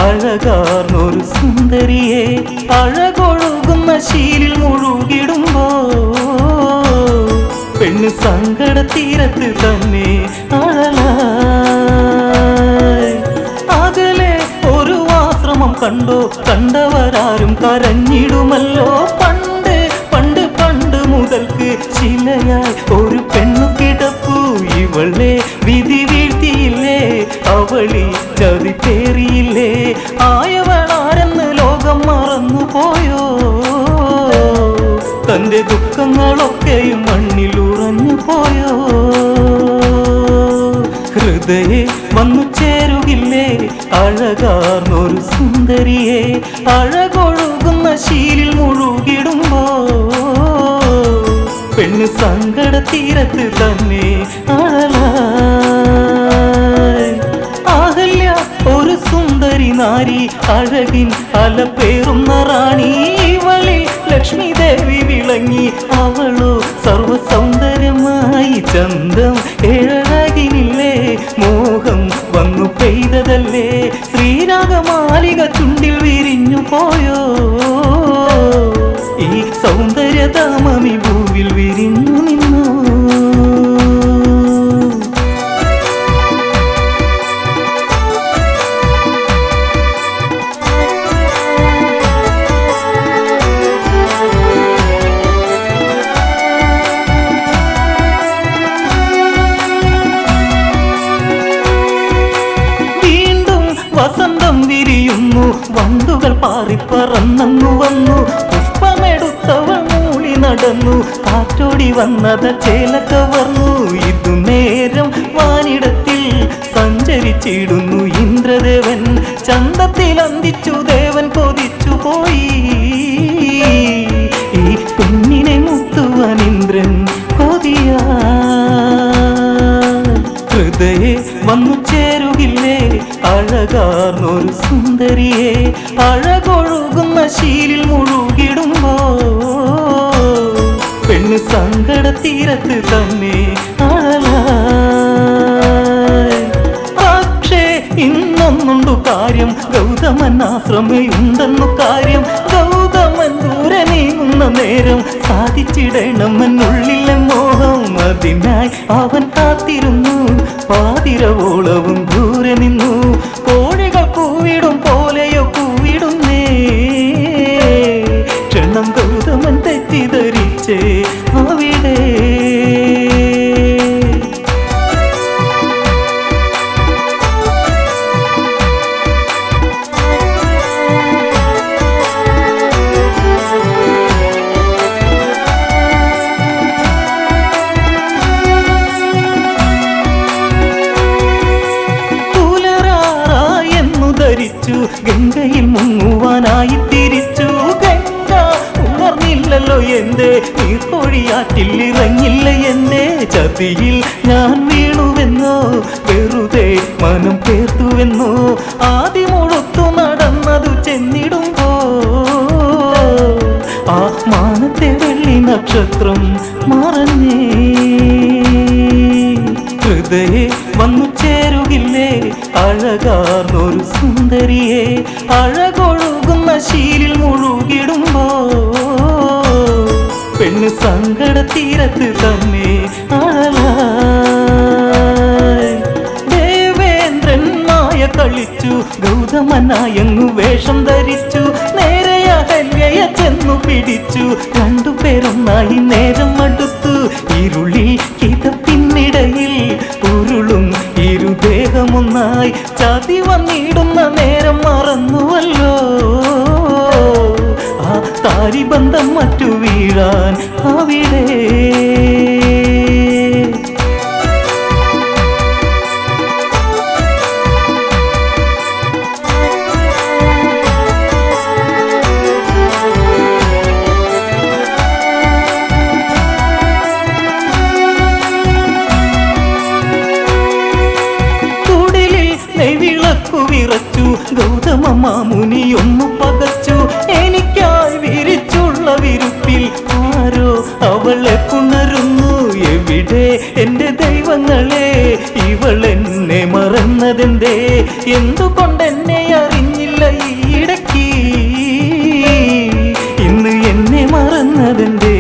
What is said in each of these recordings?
അഴകാർന്നൊരു സുന്ദരിയെ അഴകൊഴുകുന്ന ശീലിൽ മുഴുകിടുമ്പോ പെണ്ണ് സങ്കട തീരത്ത് തന്നെ അഴലായി. അകലെ ഒരു ആശ്രമം കണ്ടോ, കണ്ടവരാരും കരഞ്ഞിടുമല്ലോ. പണ്ട് പണ്ട് പണ്ട് മുതൽക്ക് ശിലയായി ഒരു പെണ്ണു കിടപ്പു. ഇവളെ വിധി വീഴ്ത്തിയില്ലേ, അവളി ചതി പേറിയില്ലേ. ആയവളാരെന്ന് ലോകം മറന്നു പോയോ, തന്റെ ദുഃഖങ്ങളൊക്കെയും മണ്ണിൽ ഉറഞ്ഞു പോയോ. ഹൃദയെ വന്നു ചേരുകില്ലേ അഴകാർന്നൊരു സുന്ദരിയെ അഴകൊഴുകുന്ന ശീലിൽ മുഴുകിടുമ്പോ പെണ്ണ് സങ്കട തീരത്ത് തന്നെ അഴലായി. അഹല്യ ഒരു സുന്ദരി നാരി, അഴകിൻ അലപ്പേറുന്ന റാണി. ഇവളിൽ ലക്ഷ്മി ദേവി വിളങ്ങി, അവളോ സർവസൗന്ദര്യമായി. ചന്തം ഏഴഴകിനില്ലേ, മോഹം വന്നു പെയ്തതല്ലേ. ശ്രീരാഗമാലിക ചുണ്ടിൽ വിരിഞ്ഞു പോയോ, ഈ സൗന്ദര്യധാമമി ഭൂവിൽ വിരിഞ്ഞു നിന്നു. വസന്തം വിരിയുന്നു, വണ്ടുകൾ പാറിപ്പറന്നു വന്നു. പുഷ്പമെടുത്തവൾ മൂളി നടന്നു, കാറ്റോടി വന്നത് ചേലക്കവർന്നു. ഇതു നേരം വാനിടത്തിൽ സഞ്ചരിച്ചിടുന്നു ഇന്ദ്രദേവൻ. ചന്തത്തിൽ അന്തിച്ചു ദേവൻ കൊതിച്ചു പോയി, ഈ പെണ്ണിനെ മുത്തുവാൻ ഇന്ദ്രൻ കൊതിയാ. ഹൃദയെ വന്നു ചേരുകില്ലേ അഴകാർന്നൊരു സുന്ദരിയെ അഴകൊഴുകുന്ന ശീലിൽ മുഴുകിടുമ്പോ പെണ്ണ് സങ്കട തീരത്ത് തന്നെ അഴലായി. പക്ഷേ ഇന്നൊന്നുണ്ടു കാര്യം, ഗൗതമൻ ആശ്രമയുണ്ടെന്നു കാര്യം. ഗൗതമൻ ദൂരെ നീങ്ങുന്ന നേരം സാധിച്ചിടണമെന്നുള്ളിലെ മോഹം. അതിനായി അവൻ കാത്തിരുന്നു, പാതിരവോളവും ദൂരെ നിന്നു. കോഴികൾ കൂവിടും പോലെയോ കൂവിടുന്നേ, ക്ഷണം ഗൗതമൻ തെറ്റിദ്ധരിച്ചേ അവിടെ. ഗംഗയിൽ മുങ്ങുവാനായി തിരിച്ചു. ഗംഗ ഉണർന്നില്ലല്ലോ എന്തേ, നീർക്കൊഴിയാറ്റിൽ ഇറങ്ങില്ല എന്തേ. ചതിയിൽ ഞാൻ വീണുവെന്നോ, വെറുതെ മനം പേർത്തുവെന്നോ. ആദ്യമൊഴുത്തു നടന്നതു ചെന്നിടുമ്പോ ആ മാനത്തെ വെള്ളി നക്ഷത്രം മറഞ്ഞേ. ഹൃദയെ വന്നു ചേരുകില്ലേ അഴകാർന്നൊരു സുന്ദരിയെ അഴകൊഴുകുന്ന ശീലിൽ മുഴുകിടുമ്പോ പെണ്ണ് സങ്കട തീരത്ത് തന്നെ അഴലായി. ദേവേന്ദ്രൻ മായ കളിച്ചു, ഗൗതമനായങ്ങു വേഷം ധരിച്ചു. നേരെ അഹല്യയെ ചെന്നു പിടിച്ചു, രണ്ടുപേരൊന്നായി നേരം അടുത്തു. ഇരുളിൽ കിതപ്പിന്നിടയിൽ ഉരുളും ഇരുദേഹമൊന്നായി. ചതി വന്നിടുന്ന നേരം മറന്നുവല്ലോ, ആ താരിബന്ധം മറ്റു വീഴാൻ അവിടെ. വിറച്ചു ഗൗതമ മാമുനി ഒന്നു പകച്ചു. എനിക്കായി വിരിച്ചുള്ള വിരുപ്പിൽ ആരോ അവളെ പുണരുന്നു. എവിടെ എന്റെ ദൈവങ്ങളെ, ഇവളെന്നെ മറന്നതെന്തേ? എന്തുകൊണ്ടെന്നെ അറിഞ്ഞില്ല അറിഞ്ഞില്ല ഈയിടയ്ക്ക് ഇന്ന് എന്നെ മറന്നതെന്റെ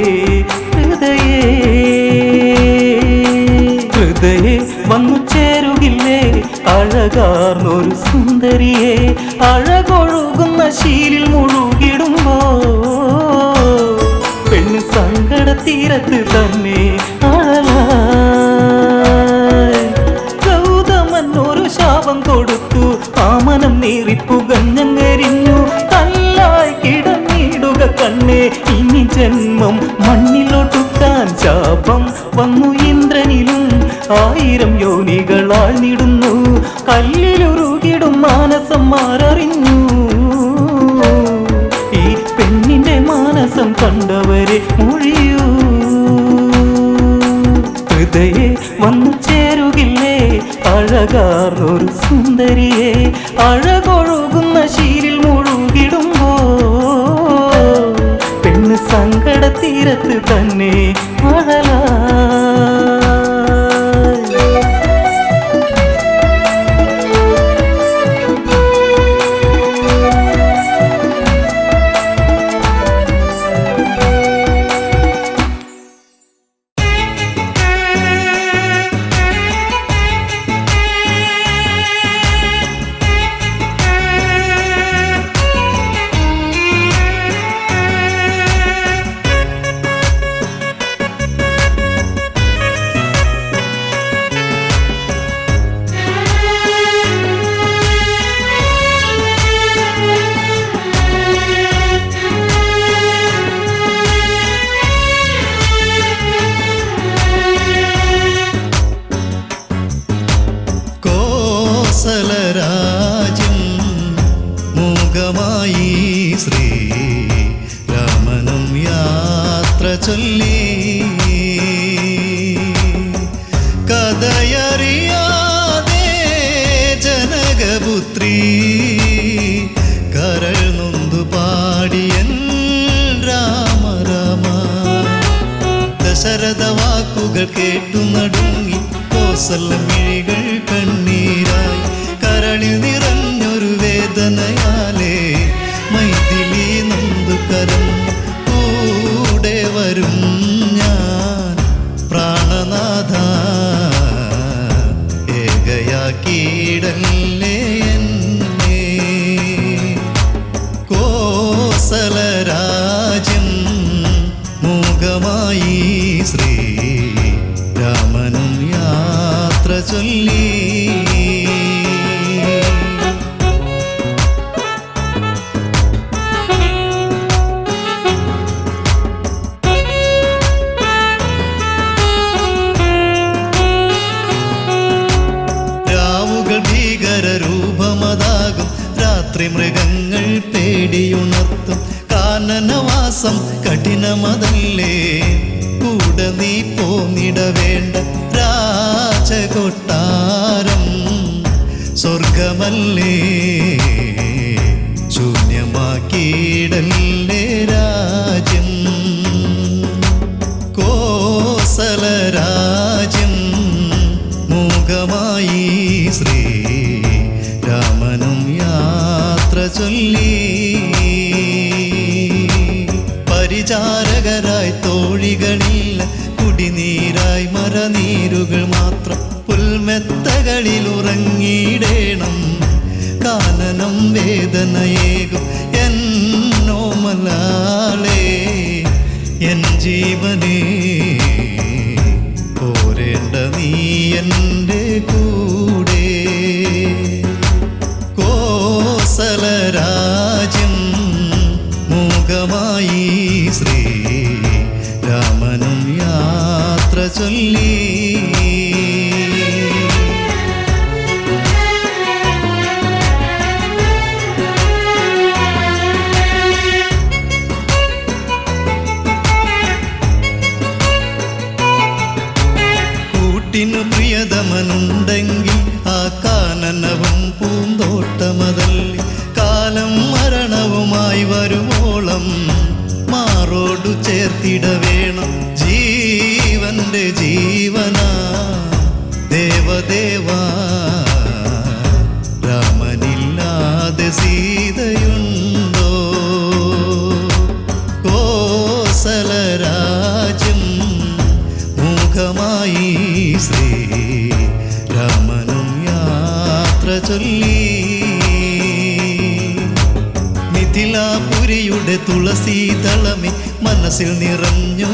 ഹൃദയേ വന്നു ചേരുകില്ലേ അഴകാർന്നൊരു സുന്ദരിയെ അഴകൊഴുകുന്ന ശീലിൽ മുഴുകിടുമ്പോ പെണ്ണ് സങ്കട തീരത്ത് തന്നെ ഗൗതമൻ ഒരു ശാപം കൊടുത്തു ആമനം നീറിപ്പുകഞ്ഞങ്ങരിഞ്ഞു കല്ലായി കിടന്നിടുക കണ്ണേ ഇനി ജന്മം മണ്ണിലോട്ടുക്കാൻ ശാപം വന്നു ഇന്ദ്രനിലും 1000 യോനികളാൽ നിടുന്നു കല്ലിലുരുകിടും മാനസം മാററിഞ്ഞു ഈ പെണ്ണിന്റെ മാനസം കണ്ടവരെ മൊഴിയൂ ഹൃദയേ വന്നു ചേരുകില്ലേ അഴകാർന്നൊരു സുന്ദരിയെ അഴകൊഴുകുന്ന ശീലിൽ മുഴുകിടുമ്പോ പെണ്ണ് സങ്കട തീരത്ത് തന്നെ അഴലാ കോസലരാജ്യം മൂകമായി ശ്രീ രാമനും യാത്ര ചൊല്ലി കഥയറിയാതെ ജനകപുത്രി കരൾ നൊന്തു പാടിയൻ രാമ രാമ ദശരഥ വാക്കുകൾ കേട്ടു നടുങ്ങി കോസലമിഴികൾ കണ്ണീരായി കരളിൽ നിറഞ്ഞൊരു വേദനയാലേ മൈഥിലി നൊന്തു കരഞ്ഞു കൂടെ വരും ഞാൻ പ്രാണനാഥ ഏകയാക്കിയിടല്ലേ എന്നെ കോസലരാജ്യം മൂകമായി ശ്രീ രാമനും യാത്ര ചൊല്ലി രാവുകൾ ഭീകരരൂപമതാകും രാത്രി മൃഗങ്ങൾ പേടിയുണർത്തും കാനനവാസം കഠിനമതല്ലേ കൂടെ നീ പോന്നിടവേണ്ട രാജകൊട്ടാരം സ്വർഗമല്ലേ ശൂന്യമാക്കിയിടല്ലേ രാജ്യം കോസലരാജ്യം മൂകമായി ശ്രീ രാമനും യാത്ര ചൊല്ലി പരിചാരകരായി തോഴികളില്ല കുടിനീരായി മരനീരുകൾ മാത്രം പുൽമെത്തകളിൽ ഉറങ്ങിയിടേണം കാനനം വേദനയേകും എന്നോമലാളേ എൻ ജീവനേ പോരേണ്ട നീ എൻ്റെ കൂടെ കോസലരാജ്യം മൂകമായി ശ്രീ രാമനും യാത്ര ചൊല്ലി കൂട്ടിനു പ്രിയതമനുണ്ടെങ്കിൽ ആ കാനനവും പൂന്തോട്ടമതല്ലേ കാലം മരണവുമായി വരുവോളം മാറോടു ചേർത്തിട വേണം ജീവന്റെ ജീവ സീതയുണ്ടോ കോസലരാജ്യം മുഖമായി ശ്രീരാമനും യാത്ര ചൊല്ലി മിഥിലാപുരിയുടെ തുളസീതളമേ മനസ്സിൽ നിറയും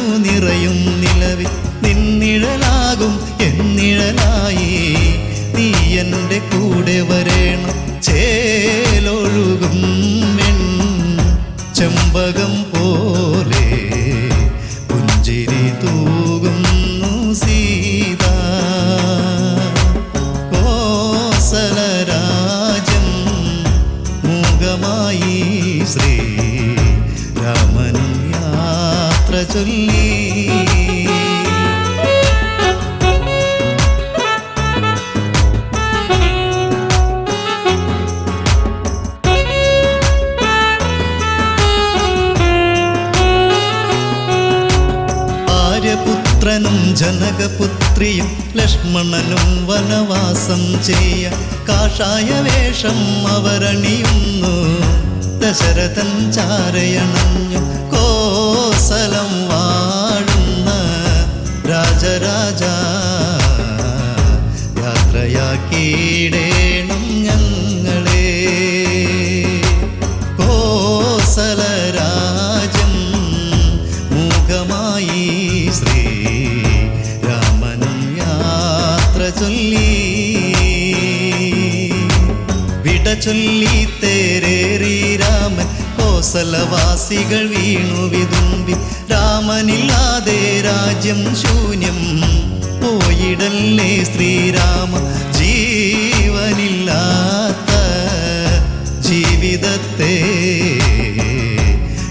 നിലവിൽ നിന്നിഴലാകും എന്നിഴലായി നീ എൻ്റെ കൂടെ വരേണം ചേലൊഴുകും ചെമ്പകം പോലെ പുഞ്ചിരി തൂകുന്നു സീത കോസലരാജ്യം മൂകമായി ശ്രീരാമനും യാത്ര ചൊല്ലി പുത്രനും ജനകപുത്രിയും ലക്ഷ്മണനും വനവാസം ചെയ്യ കാഷായ വേഷം അവരണിയുന്നു ദശരഥൻ ചാരയണഞ്ഞു കോസലം വാഴുന്ന രാജരാജ യാത്രയാക്കിയിടേണം ഞങ്ങളെ കോസലരാജ്യം മൂകമായി ശ്രീരാമനും യാത്ര ചൊല്ലി വിട ചൊല്ലി തേരേറി രാമൻ കോസലവാസികൾ വീണു വിതുമ്പി രാമനില്ലാതെ രാജ്യം ശൂന്യം പോയിടല്ലേ ശ്രീരാമ ജീവനില്ലാത്ത ജീവിതത്തെ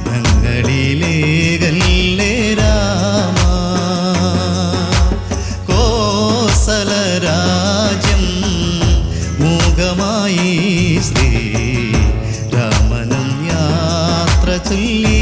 ഞങ്ങളിലേകല്ലേ രാമ കോസലരാജ്യം മൂകമായി ശ്രീരാമനും യാത്ര ചൊല്ലി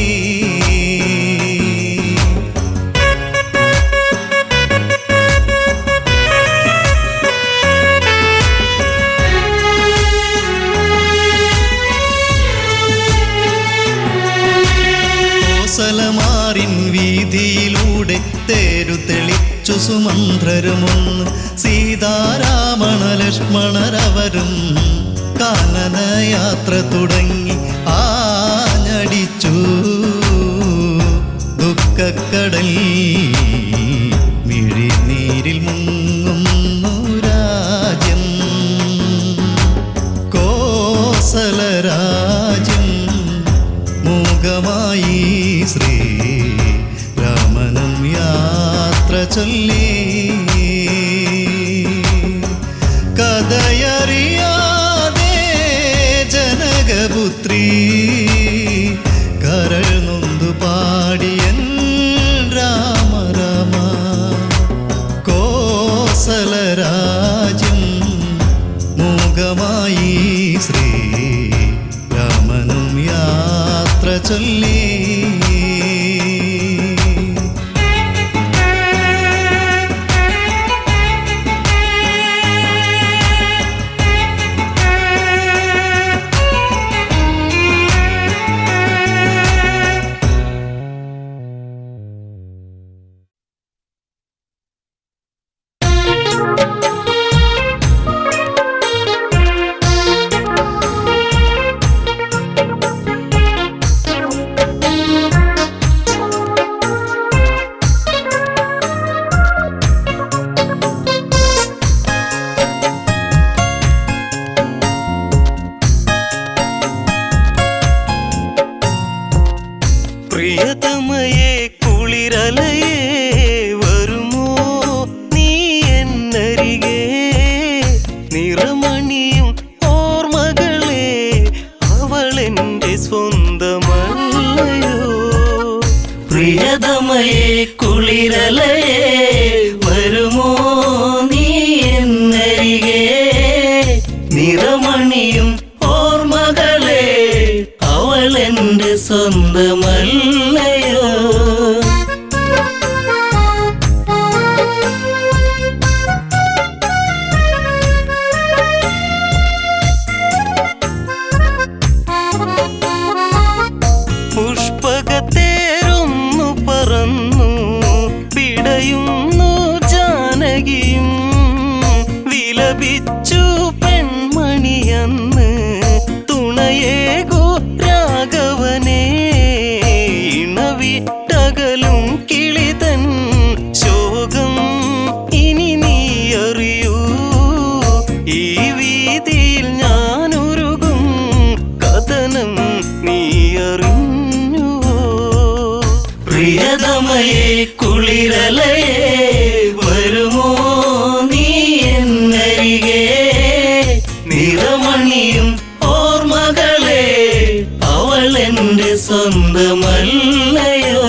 കോസലമാറിൻ വീതിയിലൂടെ തേരു തെളിച്ചു സുമന്ത്രരുമൊന്ന് സീതാരാമണ ലക്ഷ്മണരവരും കാനനയാത്ര തുടങ്ങി ആഞ്ഞടിച്ചു ദുഃഖക്കടൽ മിഴിനീരിൽ മുങ്ങുന്നു രാജ്യം കോസലരാജ്യം മൂകമായി ശ്രീരാമനും യാത്ര ചൊല്ലി കഥയറിയാതെ ജനകപുത്രി കരൾ നൊന്തു പാടിയൻ രാമ രാമ കോസലരാജ്യം മൂകമായി ശ്രീരാമനും യാത്ര ചൊല്ലി പ്രിയതമയേ കുളിരലയേ വരുമോ നീ എന്നരികെ നിറമണിയും ഓർമ്മകളെ അവളെന്റെ സ്വന്തമല്ലയോ പ്രിയതമയേ കുളിരലയേ വരുമോ നീ എന്നരികെ നിറമണിയും ഓർമ്മകളെ അവളെന്റെ സ്വന്തമല്ലയോ പ്രിയതമയെ കുളിരലയെ വരുമോ നീ എന്നരികെ നിറമണിയും ഓർമ്മകളെ അവൾ എൻ്റെ സ്വന്തമല്ലയോ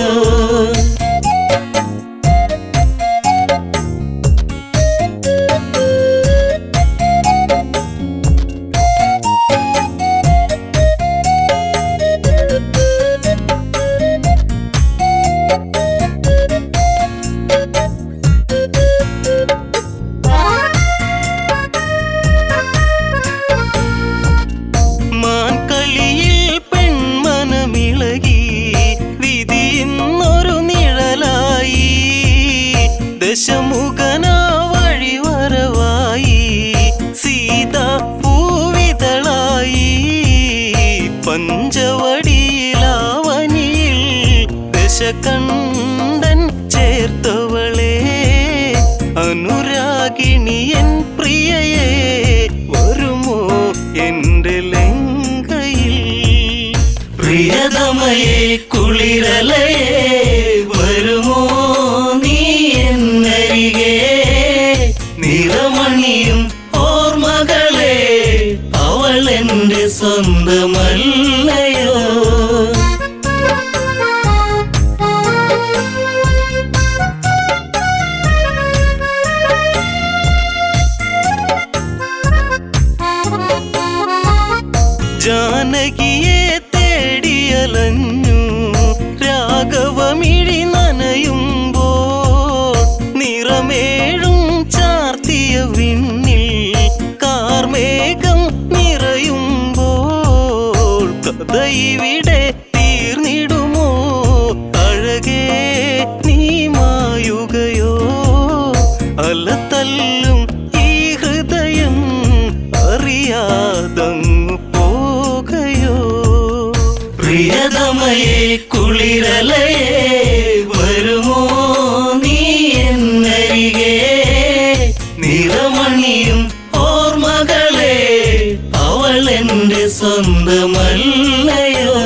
ദശമുഖനാ വഴിവരവായി സീതാ പൂവിതളായി പഞ്ചവടിയിലാവനിയിൽ ദശകണ്ഠൻ ചേർത്തവളെ അനുരാഗിണിയൻ പ്രിയയെ വരുമോ എൻ്റെ ലങ്കയിൽ പ്രിയതമയെ കുളിരലയെ വരുമോ നീ എന്നരികെ നിറമണിയും ഓർമ്മകളെ അവൾ എൻ്റെ സ്വന്തമല്ലയോ ജാനകിയെ തേടിയലഞ്ഞു രാഘവമിഴി നനയുമ്പോൾ നിറമേഴും ചാർത്തിയ വിണ്ണിൽ കാർമേഘം നിറയുമ്പോൾ കഥ ഇവിടെ തീർന്നിടുമോ അഴകേ നീ മായുകയോ അലതല്ലും ഈ ഹൃദയം അറിയാതങ്ങു പോകയോ പ്രിയതമയെ കുളിരലയെ വരുമോ നീ എന്നരികെ നിറമണിയും ഓർമ്മകളെ അവൾ എൻ്റെ സ്വന്തമല്ലയോ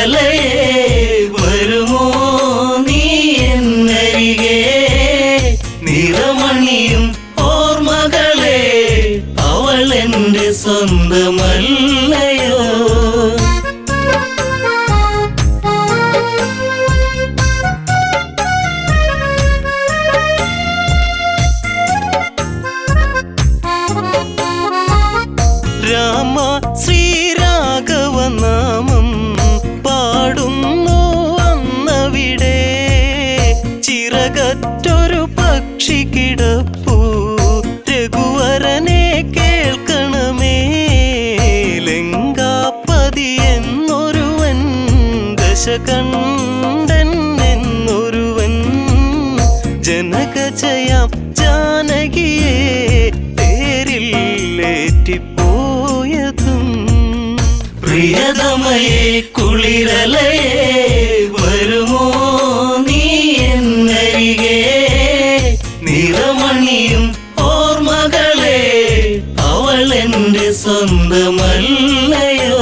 കുളിരലയേ വരുമോ നീ എന്നരികെ നിറമണിയും ഓർമ്മകളെ അവൾ എൻ്റെ സ്വന്തമല്ലയോ രാമ ശ്രീരാഘവനാമം പാടുന്നു അന്നവിടെ ചിറകറ്റൊരു പക്ഷി കിടപ്പു രഘുവരനെ കേൾക്കണമേ ലങ്കാപതി എന്നൊരുവൻ ദശകണ്ഠൻ എന്നൊരുവൻ ജനകജയാം ജാനകിയെ തേരില്ലേറ്റിപ്പോയതും പ്രിയതമയെ കുളിരലയേ വരുമോ നീ എന്നരികെ നിറമണിയും ഓർമ്മകളെ അവൾ എൻ്റെ സ്വന്തമല്ലയോ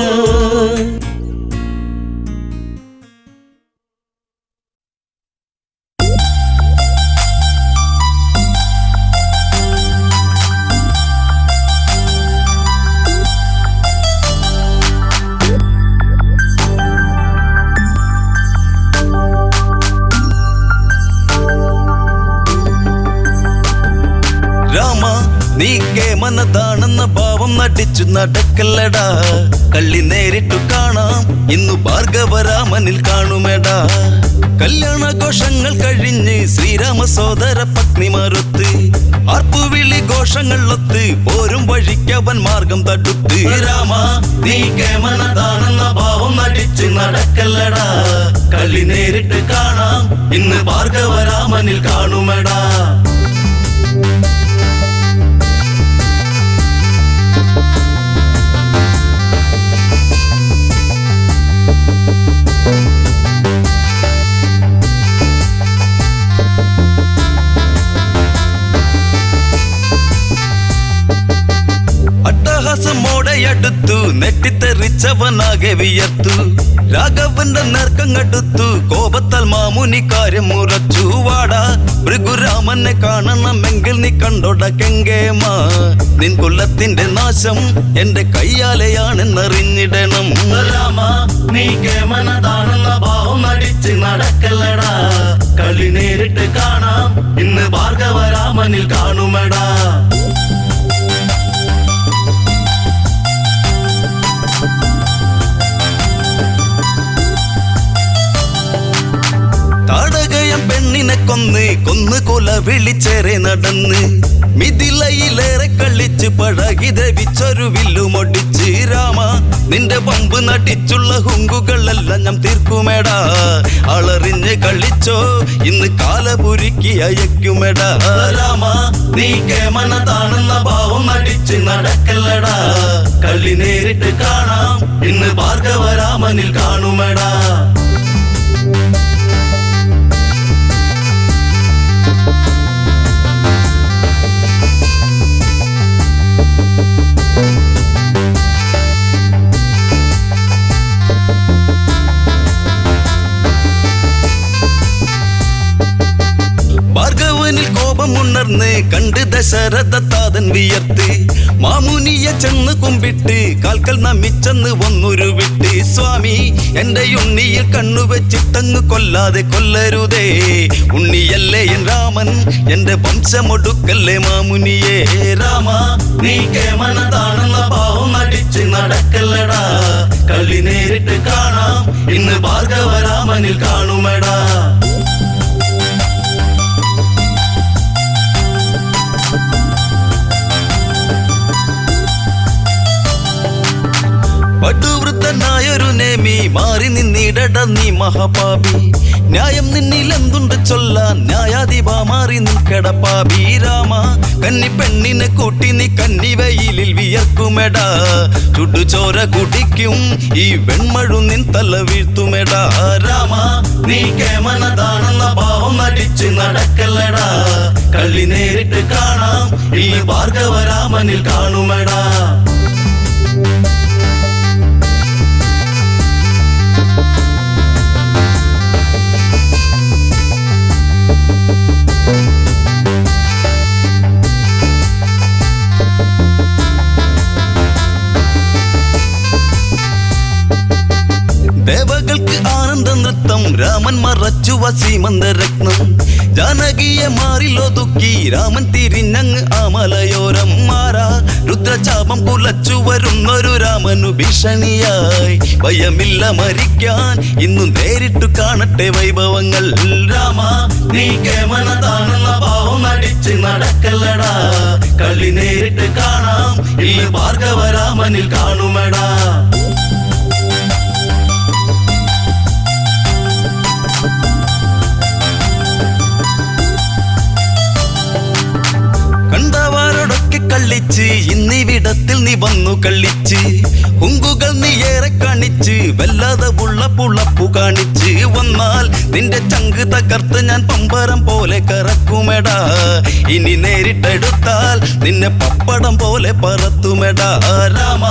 നീ കേമനതാണെന്ന ഭാവം നടിച്ചു നടക്കല്ലടാ കള്ളി നേരിട്ടു കാണാം ഇന്നു ഭാർഗവരാമനിൽ കാണുമെടാ കല്യാണഘോഷങ്ങൾ കഴിഞ്ഞ് ശ്രീരാമ സോദര പത്നിമാരൊത്ത് ആർപ്പുവിളി ഘോഷങ്ങളൊത്ത് പോരും വഴിക്കവൻ മാർഗം തടുത്ത് രാമ നീ കേമനതാണെന്ന ഭാവം നടിച്ചു നടക്കല്ലടാ കള്ളി നേരിട്ട് കാണാം ഇന്ന് ഭാർഗവരാമനിൽ കാണുമെടാ അട്ടഹാസമോടെയടുത്തു നെട്ടിത്തെറിച്ചവനാകെ വിയർത്തു രാഘവന്റെ നേർക്കങ്ങടുത്തു കോപത്താൽ മാമുനി കാര്യം മുറച്ചു വാടാ ഭൃഗുരാമനെ കാണണമെങ്കിൽ നീ കണ്ടോട കെങ്കേമാ നിൻ കുലത്തിന്റെ നാശം എന്റെ കയ്യാലെയാണെന്നറിഞ്ഞിടണം രാമ നീ കേമനതാണെന്ന ഭാവം നടിച്ച് നടക്കല്ലടാ കളി നേരിട്ട് കാണാം ഇന്ന് ഭാർഗവരാമനിൽ കാണുമെടാ താടകയം പെണ്ണിനെ കൊന്ന് കൊല വിളിച്ചേറെ നടന്ന് മിഥിലയിലേറെ കളിച്ച് പഴകി ധരിച്ചൊരു വില്ലുമൊടിച്ച് രാമ നിന്റെ പമ്പ് നടിച്ചുള്ള ഹുങ്കുകളെല്ലാം ഞാൻ തീർക്കുമേടാ അളറിഞ്ഞ് കളിച്ചോ ഇന്ന് കാലപുരുക്കി അയക്കുമേടാ രാമ നീ കേമനതാണെന്ന ഭാവം നടിച്ച് നടക്കല്ലടാ കളി നേരിട്ട് കാണാം ഇന്ന് ഭാർഗവരാമനിൽ കാണുമെടാ ഭാർഗവനിൽ കോപമുണർന്ന് കണ്ട് ദശരഥ താതൻ വിയർത്ത് മാമുനിയെ ചെന്ന് കുമ്പിട്ട് കാൽക്കൽ നമിച്ചെന്ന് ഒന്നൊരു വിട്ട് സ്വാമി എന്റെ ഉണ്ണിയിൽ കണ്ണുവെച്ചിട്ടങ്ങ് കൊല്ലാതെ കൊല്ലരുതേ ഉണ്ണിയല്ലേ എൻ രാമൻ എന്റെ വംശമൊടുക്കല്ലേ മാമുനിയെ രാമ നീ കേമനതാണെന്ന ഭാവം നടിച്ച് നടക്കല്ലടാ കളി നേരിട്ട് കാണാം ഇന്ന് ഭാർഗവരാമനിൽ കാണുമെടാ പടുവൃത്തനായൊരു നേമി മാറി നിന്നിടട നീ മഹാപാപി ന്യായം നിന്നിലെന്തുണ്ട് ചൊല്ലാൻ ന്യായാധിപ മാറി നിൽക്കട പാപി രാമ കന്നി പെണ്ണിനെ കൂട്ടി നീ കന്നിവയിലിൽ വിയർക്കുമെടാ ചുടുചോര കുടിക്കും ഈ വെൺമഴു നിൻ തല വീഴ്ത്തുമെടാ രാമ നീ കേമനതാണെന്ന ഭാവം നടിച്ച് നടക്കല്ലടാ കളി നേരിട്ട് കാണാം ഇന്ന് ഭാർഗവരാമനിൽ കാണുമെടാ ദേവകൾക്ക് ആനന്ദ നൃത്തം രാമൻ മറച്ചു വസീമന്തരത്നം ജാനകിയെ മാറിലൊതുക്കി രാമൻ തിരിഞ്ഞങ്ങ് ആ മലയോരം മാറാ രുദ്രചാപം കുലച്ചു വരുന്നൊരു രാമനു ഭീഷണിയായി ഭയമില്ല മരിക്കാൻ ഇന്നു നേരിട്ടു കാണട്ടെ വൈഭവങ്ങൾ രാമ നീ കേമനതാണെന്ന ഭാവം നടിച്ച് നടക്കല്ലടാ കളി നേരിട്ട് കാണാം ഈ ഭാർഗവരാമനിൽ കാണുമെടാ കണ്ടവാരോടൊക്കെ കള്ളിച്ച് ഇന്നിവിടത്തിൽ നീ വന്നു കള്ളിച്ച് ഹുങ്കുകൾ നീ ഏറെ കാണിച്ച് വല്ലാതെ പുളപ്പു കാണിച്ച് വന്നാൽ നിന്റെ ചങ്ക് തകർത്ത് ഞാൻ പമ്പരം പോലെ കറക്കുമെടാ ഇനി നേരിട്ടെടുത്താൽ നിന്നെ പപ്പടം പോലെ പറത്തുമെടാ രാമ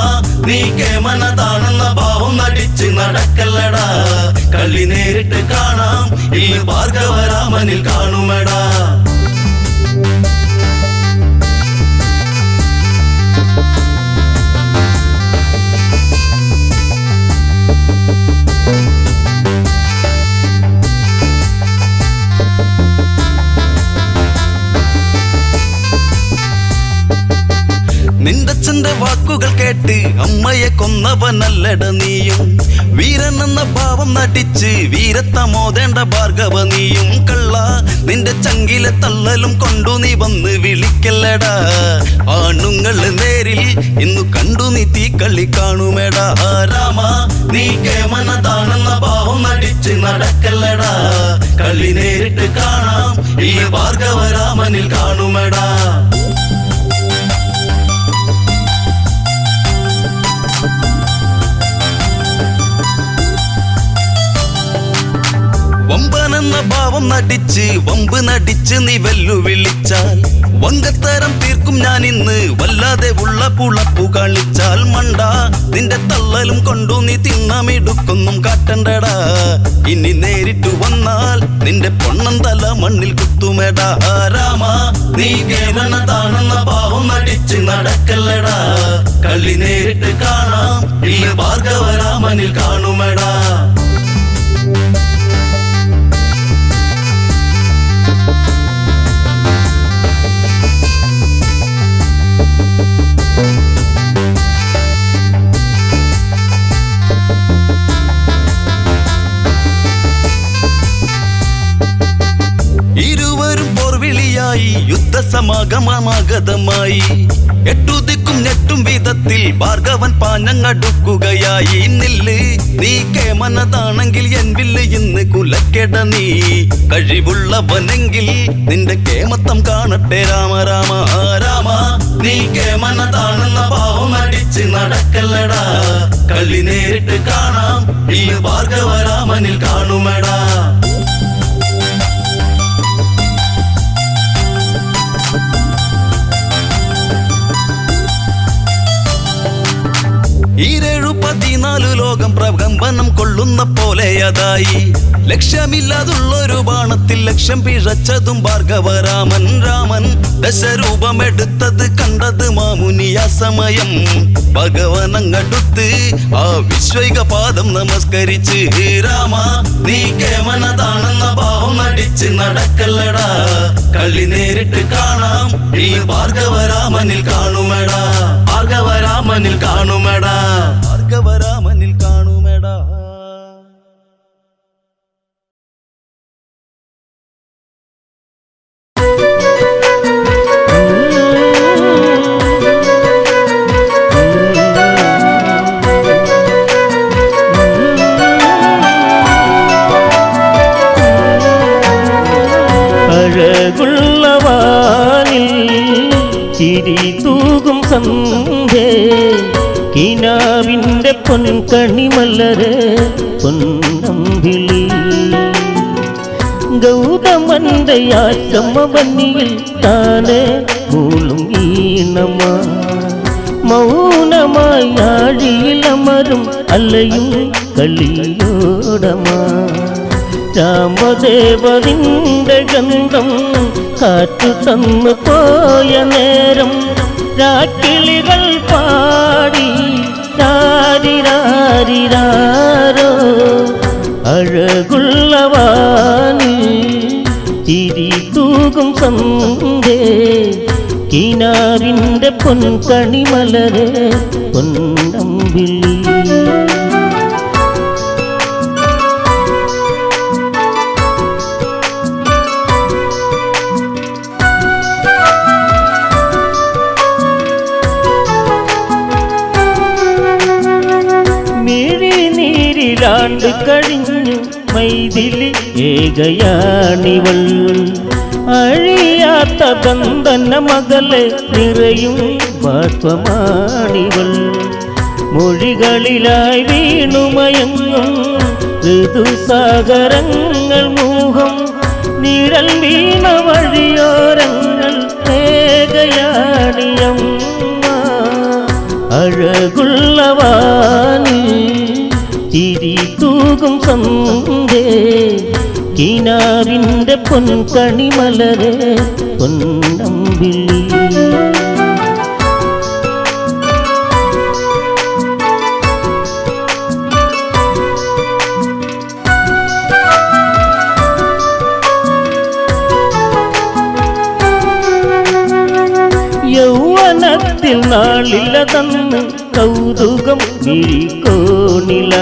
നീ കേമനതാണെന്ന ഭാവം നടിച്ച് നടക്കല്ലടാ കളി നേരിട്ട് കാണാം ഈ ഭാർഗവരാമനിൽ കാണുമെടാ നിന്റച്ഛന്റെ വാക്കുകൾ കേട്ട് അമ്മയെ കൊന്നവനല്ലട നീയും വീരനെന്ന ഭാവം നടിച്ച് വീരത്തമോദേണ്ട ഭാർഗവ നീയും കള്ള നിന്റെ ചങ്കിലെ തള്ളലും കൊണ്ടു നീ വന്ന് വിളിക്കല്ലടാ ആണുങ്ങള് നേരിൽ ഇന്നു കണ്ടു നീ തീക്കളി കാണുമെടാ രാമ നീ കേമനതാണെന്ന ഭാവം നടിച്ച് നടക്കല്ലടാ കളി നേരിട്ട് കാണാം ഈ ഭാർഗവരാമനിൽ കാണുമെടാ വമ്പനെന്ന ഭാവം നടിച്ച് വമ്പ് നടിച്ച് നീ വെല്ലുവിളിച്ചാൽ വങ്കത്തരം തീർക്കും ഞാൻ ഇന്ന് വല്ലാതെ പുളപ്പു കളിച്ചാൽ മണ്ട നിന്റെ തള്ളലും കൊണ്ടു നീ തിന്നമിടുക്കൊന്നും കാട്ടണ്ടടാ ഇനി നേരിട്ടു വന്നാൽ നിന്റെ പൊണ്ണൻ തല മണ്ണിൽ കുത്തുമെടാ രാമ നീ കേമനതാണെന്ന ഭാവം നടിച്ച് നടക്കല്ലടാ കളി നേരിട്ട് കാണാം ഈ ഭാർഗവരാമനിൽ കാണുമെടാ ഇരുവരും പോർവിളിയായി യുദ്ധസമാഗമമാഗതമായി എട്ടുദിക്കും ഞെട്ടും വിധത്തിൽ ഭാർഗവൻ പാഞ്ഞങ്ങടുക്കുകയായി നില്ല് നീ കേമനതാണെങ്കിൽ എൻ വില്ല് ഇന്ന് കുലക്കെട നീ കഴിവുള്ളവനെങ്കിൽ നിന്റെ കേമത്തം കാണട്ടെ രാമ രാമ രാമ നീ കേമനതാണെന്ന ഭാവം നടിച്ച് നടക്കല്ലടാ കളി നേരിട്ട് കാണാം ഈ ഭാർഗവരാമനിൽ കാണുമെടാ ഈരേഴു 14 ലോകം പ്രകമ്പനം കൊള്ളുന്ന പോലെ അതായി ലക്ഷ്യമില്ലാതുള്ളൊരു ബാണത്തിൽ ലക്ഷ്യം പിഴച്ചതും ഭാർഗവരാമൻ രാമൻ ദശരൂപമെടുത്തത് കണ്ടത് മാമുനിയ സമയം ഭഗവനങ്ങടുത്ത് ആ വിശ്വൈക പാദം നമസ്കരിച്ച് രാമ നീ കേമനതാണെന്ന ഭാവം നടിച്ച് നടക്കല്ലടാ കളി നേരിട്ട് കാണാം ഈ ഭാർഗവരാമനിൽ കാണുമെടാ ഭാർഗവരാമനിൽ കാണുമെടാ ഭാർഗവരാമനിൽ കാണുമെടാ അഴകുള്ളവാനിൽ ചിരി തൂകും സന്ധ്യേ കിനാവിൻ്റെ പൊൻകണിമലര് പൊന്നമ്പിളി ഗൗതമന്റെ ആശ്രമവന്നിയിൽ താനെ മൂളും ഈണമ മൗനമായി ആഴിയിലമരും അല്ലയും കളിയോടമാ രാമദേവരിൻ്റെ ഗന്ധം കാറ്റു തന്നു പോയ നേരം രാക്കിളികൾ പാടി രാരിരാരിരാരോ അഴകുള്ളവാനിൽ ചിരി തൂകും സന്ധ്യേ കിനാവിൻ്റെ പൊൻകണിമലരെ പൊന്നമ്പിളി മിഴിനീരിലാണ്ട് കഴിഞ്ഞു മൈഥിലി ഏകയാണിവൾ അഴിയാത്ത ബന്ധന മകളെ നിറയും ബാഷ്പമാണിവൾ മൊഴികളിലായി വീണുമയങ്ങും ഋതുസാഗരങ്ങൾ മൂഹം നിഴൽ വീണ വഴിയോരങ്ങൾ ഏകയാണിയമ്മ അഴകുള്ളവാനിൽ ചിരി തൂകും സന്ധ്യേ കിനാവിൻ്റെ പൊൻകണിമലരെ പൊന്നമ്പിളി യൗവനത്തിൽ നാളിലതന്ന് കൗതുകം മിഴിക്കോണില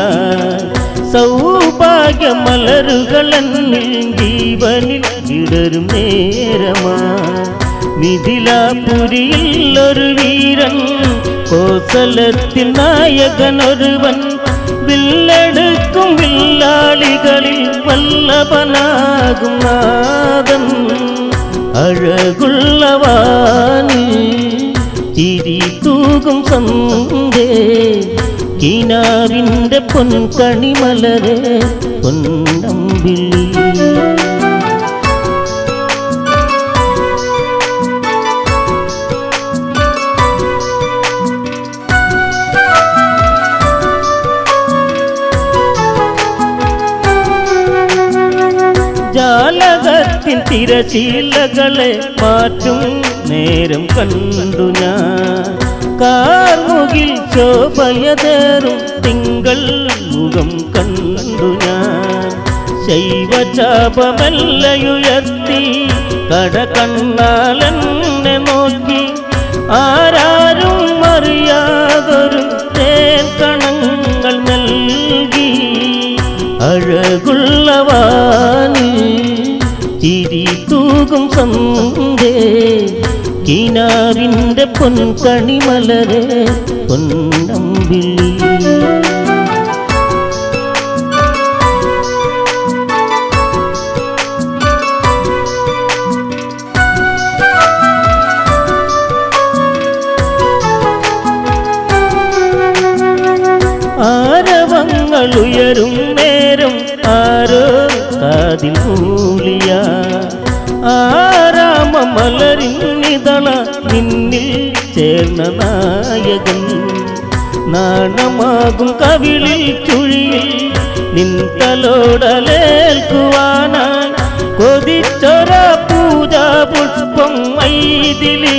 സൗഭാഗ്യമലരുകളെന്നിൽ ജീവനിൽ വിടരും നേരമാ മിഥിലാപുരിയിൽ ഒരു വീരൻ കോസലത്തിൽ നായകനൊരുവൻ വില്ലെടുക്കും വില്ലാളികളിൽ വല്ലഭനാകും നാദൻ അഴകുള്ളവാനിൽ ചിരി തൂകും സന്ധ്യേ കിനാവിൻ്റെ പൊൻകണിമലരെ പൊന്നമ്പിളി ജാലകത്തിൻ തിരശീലകളെ മാറ്റും നേരം കണ്ടു ഞാൻ കാർമുകിൽ ശോഭയതേറും തിങ്കൾ മുഖം കണ്ടു ഞാൻ ശൈവചാപമെല്ലയുയർത്തി കടകണ്ണാലെന്നെ നോക്കി ആരാരും അറിയാതൊരു തേൻ കണങ്ങൾ നൽകി അഴകുള്ളവാനിൽ ചിരി തൂകും സന്ധ്യേ കിനാവിൻ്റെ പൊൻകണിമലരെ പൊന്നമ്പിളി ആരവങ്ങളുയരും നേരം ആരോ കാതിൽ മൂളിയ ആരാമമലരിന്നിതള നിന്നിൽ ചേർന്ന നായകൻ നാണമാകും കവിളിൽ ചുഴിയിൽ നിൻതലോടലേൽക്കുവാനായി കൊതിച്ചൊര പൂജാ പുഷ്പം മൈഥിലി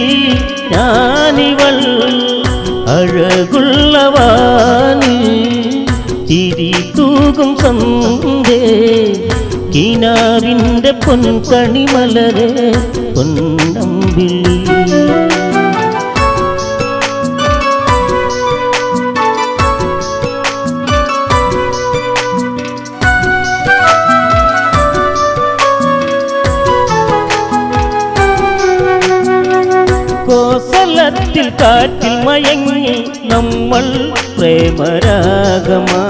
ഞാനിവൾ അഴകുള്ളവാനിൽ ചിരി തൂകും സന്ധ്യേ കിനാവിൻ്റെ പൊൻകണിമലരെ പൊന്നമ്പിളി കോസലത്തിൽ കാറ്റിൽ മയങ്ങി നമ്മൾ പ്രേമരാഗമാ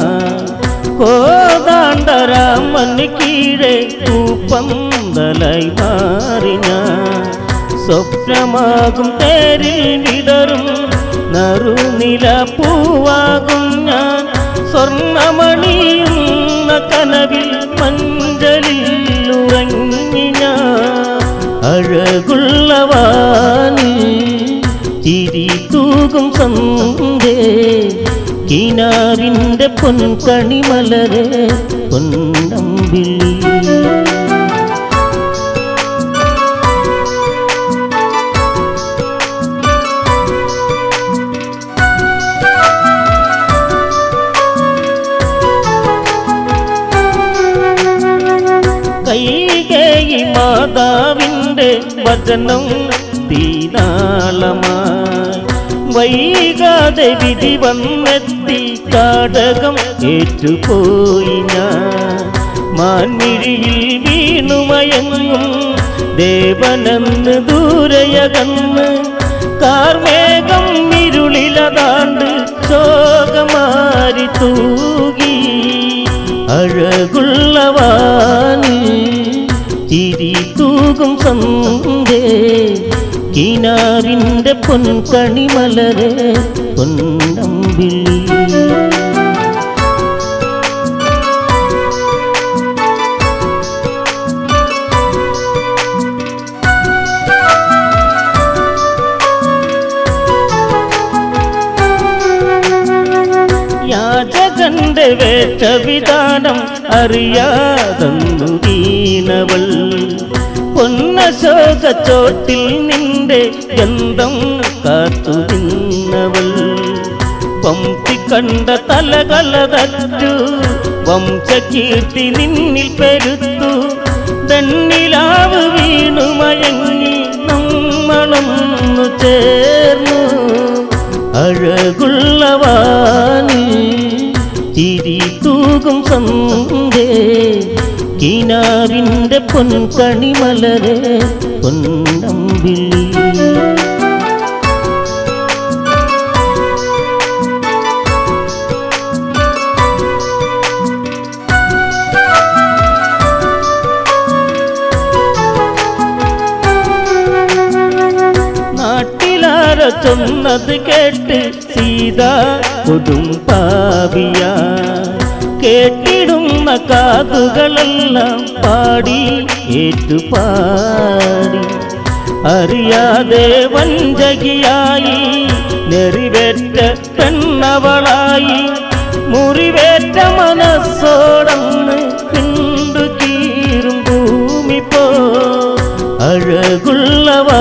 കോതാണ്ടരാമന് കീഴെ പൂപ്പന്തലായി മാറിഞ്ഞ സ്വപ്നമാകും തേരിൽ വിടരും നറുനില പൂവാകും ഞാൻ സ്വർണമണിയുന്ന കനവിൽ മഞ്ചലിൽ ഉറങ്ങി ഞാൻ അഴകുള്ളവാനിൽ ചിരി തൂകും സന്ധ്യേ കിനാവിൻ്റെ പൊൻകണിമലരെ പൊന്നമ്പിളി വൈദേഹി മാതാവിൻ്റെ വചനം തീനാളമായി വൈകാതെ വിധി വന്നെത്തി കാടകം ഏറ്റുപോയി ഞാൻ മാൻമിഴിയിൽ വീണുമയങ്ങും ദേവനെന്ന് ദൂരയകന്ന് കാർമേഘം ഇരുളിലതാണ്ട് ശോകമാരി തൂകി അഴകുള്ളവാനി ചിരി തൂകും സന്ധ്യേ കിനാവിൻ്റെ പൊൻകണിമലരെ പൊന്നമ്പിളി യാചകന്റെ വേഷവിധാനം അറിയാതെന്നു വീണവൾ പൊന്നശോകച്ചോട്ടിൽ നിന്റെ ഗന്ധം കാത്തു നിന്നവൾ പമ്പി കണ്ട തലകളതറ്റു വംശകീർത്തി നിന്നിൽ പെരുത്തു തന്നിലാവ് വീണു മയങ്ങി നമ്മളൊന്നു ചേർന്നു അഴകുള്ളവാനി ചിരി തൂകും സന്ധ്യേ കിനാവിൻ്റെ പൊൻകണിമലരെ പൊന്നമ്പിളി ചൊന്നത് കേട്ട് സീത കൊടും പാവിയ കേട്ടിടുന്ന കാതുകളെല്ലാം പാടി ഏറ്റുപാടി അറിയാതെ വഞ്ചകിയായി നെറിവേറ്റ പെണ്ണവളായി മുറിവേറ്റ മനസ്സോടന്ന് പിണ്ടുകീറും ഭൂമി പോ അഴകുള്ളവാനി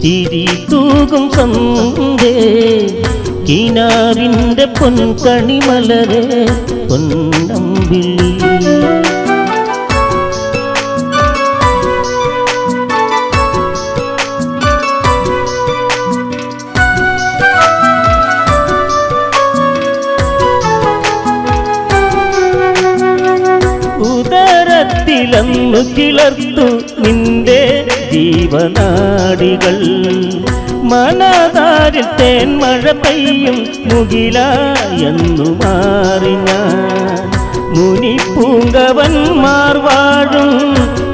ചിരി തൂകും സന്ധ്യേ കിനാവിൻ്റെ പൊൻകണിമലരെ പൊന്നമ്പിളി ഉദരത്തിലന്നു കിളർത്തു നിന്റെ ജീവനാടികൾ മനതാരിൽ തേൻമഴ പെയ്യും മുകിലായെന്നു മാറി ഞാൻ മുനിപ്പൂങ്കവന്മാർ വാഴും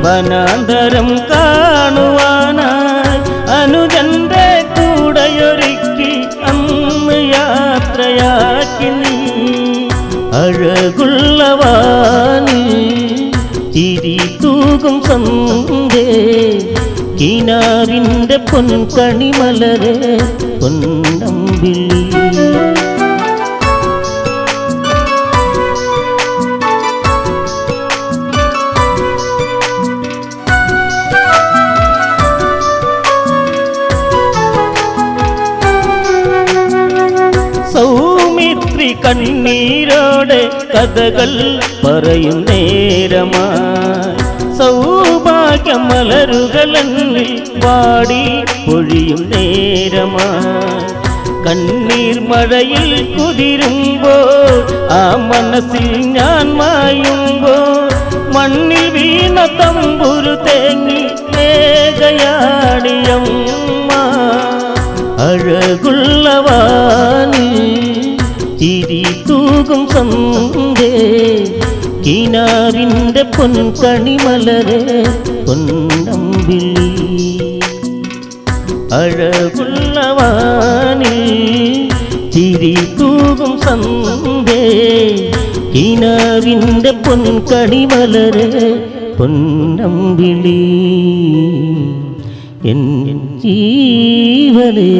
വനാന്തരം കാണുവാനായി അനുജന്റെ കൂടെയൊരുക്കി അന്ന് യാത്രയാക്കി നീ അഴകുള്ളവാനി ചിരി തൂകും സന്ധ്യേ കിനാവിൻ്റെ പൊൻകണിമലരെ പൊന്നമ്പിളി സൗമിത്രി കണ്ണീരോടെ കഥകൾ പറയും നേരമാ സൗഭാഗ്യമലരുകളെന്നിൽ വാടി പൊഴിയും നേരമാ കണ്ണീർ മഴയിൽ കുതിരുമ്പോൾ ആ മനസ്സിൽ ഞാൻ മായുമ്പോൾ മണ്ണിൽ വീണ തമ്പുരു തേങ്ങി മേഘയാടിയമ്മ അഴകുള്ളവാനി ചിരി തൂകും സന്ധ്യേ കിനാവിൻ്റെ പൊൻകണിമലരെ പൊന്നമ്പിളി അഴകുള്ളവാനി ചിരി തൂകും സന്ധ്യേ കിനാവിൻ്റെ പൊൻകണിമലരെ പൊന്നമ്പിളി എൻ ജീവനേ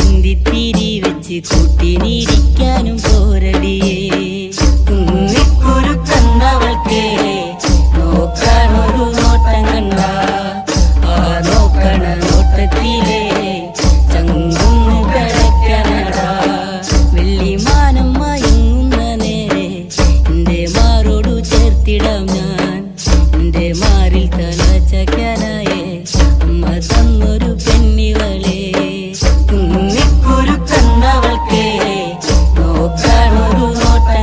അന്തിത്തിരി വെച്ച് കൂട്ടിനിരിക്കാനും പോരടിയേ കുന്നിക്കുരുക്കന്നവൾക്കേ നോക്കാനൊരു നോട്ടം കണ്ട ആ നോക്കണ നോട്ടത്തിലേ ചങ്കുന്ന് പിടക്കണടാ വെള്ളിമാനം മയങ്ങുന്ന നേരെ എന്റെ മാറോടു ചേർത്തിടാം ഞാൻ എന്റെ മാറിൽ തല ചക്കനായേ അമ്മ തന്നൊരു പെണ്ണിവളേ കുന്നിക്കുരുക്കന്നവൾക്കേ നോക്കാനൊരു നോട്ടം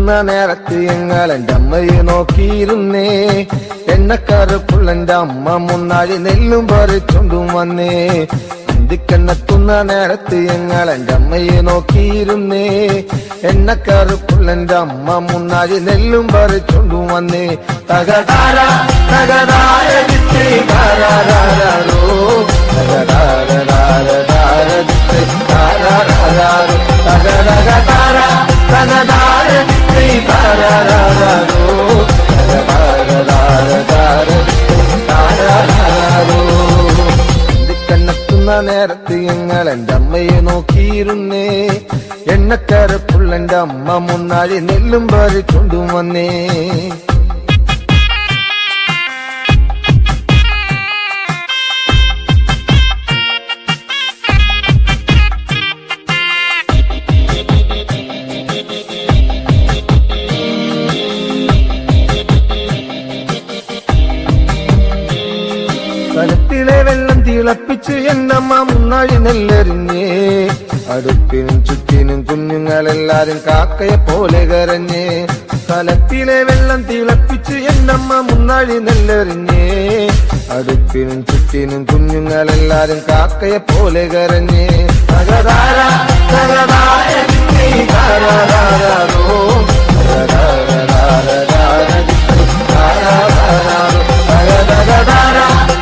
കണ്ണെത്തുന്ന നേരത്ത് ഞങ്ങൾ എൻ്റെ അമ്മയെ നോക്കിയിരുന്നേ. എണ്ണക്കറുപ്പുള്ളെന്റെ അമ്മ മുന്നാഴി നെല്ലും പറിച്ചോണ്ടും വന്നേ. അന്തിക്കണ്ണെത്തുന്ന നേരത്ത് ഞങ്ങൾ എൻ്റെ അമ്മയെ നോക്കിയിരുന്നേ. എണ്ണക്കറുപ്പുള്ളെന്റെ അമ്മ മുന്നാഴി നെല്ലും പറിച്ചോണ്ടും വന്നേ. തകതാര തകതാര ദിത്തേ താരാരാരോ തകതാര ദിത്തേ താരാരാരോ തകതകതാര തകതാര ദിത്തേ താരാരാരോ തകതാര ദിത്തേ താരാരാരോ. കണ്ണെത്തുന്ന നേരത്ത് ഞങ്ങൾ എൻ്റെ അമ്മയെ നോക്കിയിരുന്നേ. എണ്ണക്കരപ്പുള്ളെന്റെ അമ്മ മുന്നാഴി നെല്ലും പറിച്ചോണ്ടും വന്നേ. കലത്തിലെ വെള്ളം തിളപ്പിച്ച് എന്നമ്മ മുന്നാഴി നെല്ലെറിഞ്ഞേ. അടുപ്പിനും ചുറ്റിനും കുഞ്ഞുങ്ങളെല്ലാരും കാക്കയെ പോലെ കരഞ്ഞേ. കലത്തിലെ വെള്ളം തിളപ്പിച്ച് എന്നമ്മ മുന്നാഴി നെല്ലെറിഞ്ഞേ. അടുപ്പിനും ചുറ്റിനും കുഞ്ഞുങ്ങളെല്ലാരും കാക്കയെ പോലെ കരഞ്ഞേ. തകതാര തകതാര ദിത്തേ താരാരാരോ തകതാര ദിത്തേ താരാരാരോ തകതകതാര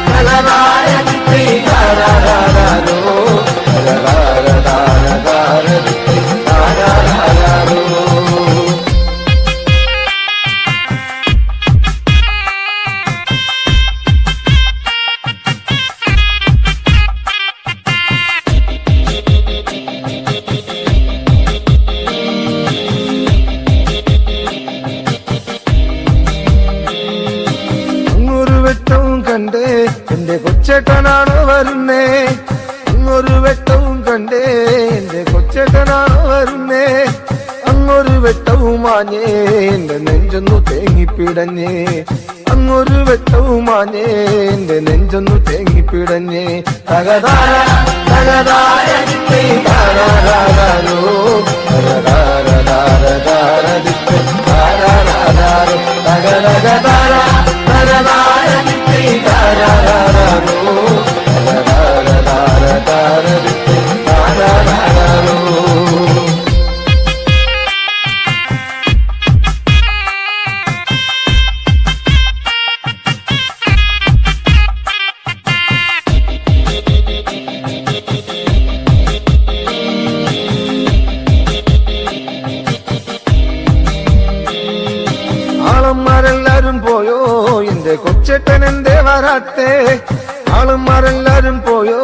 തകതാര ദിത്തേ താരാരാരോ തകതാര ദിത്തേ താരാരാരോ. കണ്ടേ എന്റെ കൊച്ചേട്ടനാണോ വരുന്നേ. അങ്ങൊരു വെട്ടവും കണ്ടേ എന്റെ കൊച്ചേട്ടനാണോ വരുന്നേ. അങ്ങൊരു വെട്ടവും മാഞ്ഞേ എന്റെ നെഞ്ചൊന്നു തേങ്ങിപ്പിടഞ്ഞേ. അങ്ങൊരു വെട്ടവും മാഞ്ഞേ എന്റെ നെഞ്ചൊന്നു തേങ്ങിപ്പിടഞ്ഞേ. തകതാര തകതാര ദിത്തേ താരാരാരോ തകതാര ദിത്തേ താരാരാരോ തകതകതാര തകതാര ദിത്തേ താരാരാരോ തകതാര ദിത്തേ താരാരാരോ. ആളന്മാരെല്ലാരും പോയോ എന്റെ കൊച്ചേട്ടൻ എന്തേ വരാത്തേ. ആളന്മാരെല്ലാരും പോയോ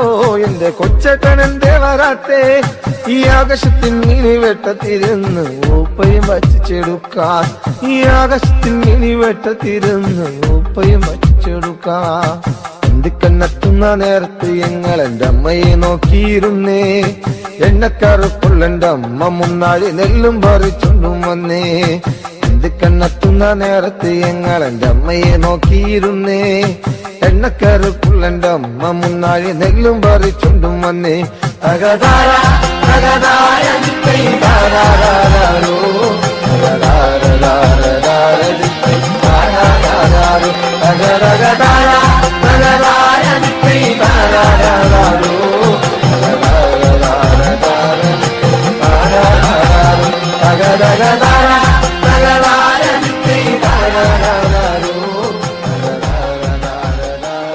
എന്റെ കൊച്ചേട്ടൻ എന്തേ വരാത്തേ. ഈ ആകാശത്തിൻ മിനി വെട്ടത്തിരുന്ന് ഊപ്പയും വച്ചിച്ചെടുക്കാൻ. ഈ ആകാശത്തിൻ മിനി വെട്ടത്തിരുന്ന് ഊപ്പയും വച്ചിച്ചെടുക്കാൻ. അന്തിക്കണ്ണെത്തുന്ന നേരത്ത് ഞങ്ങൾ എൻ്റെ അമ്മയെ നോക്കിയിരുന്നേ. എണ്ണക്കറുപ്പുള്ളെന്റെ അമ്മ മുന്നാഴി നെല്ലും പറിച്ചോണ്ടും വന്നേ. കണ്ണെത്തുന്ന നേരത്ത് ഞങ്ങൾ എൻ്റെ അമ്മയെ നോക്കിയിരുന്നേ. എണ്ണക്കറുപ്പുള്ളെന്റെ അമ്മ മുന്നാഴി നെല്ലും പറിച്ചോണ്ടും വന്നേ. തകതാര തകതാര ദിത്തേ താരാരാരോ തകതാര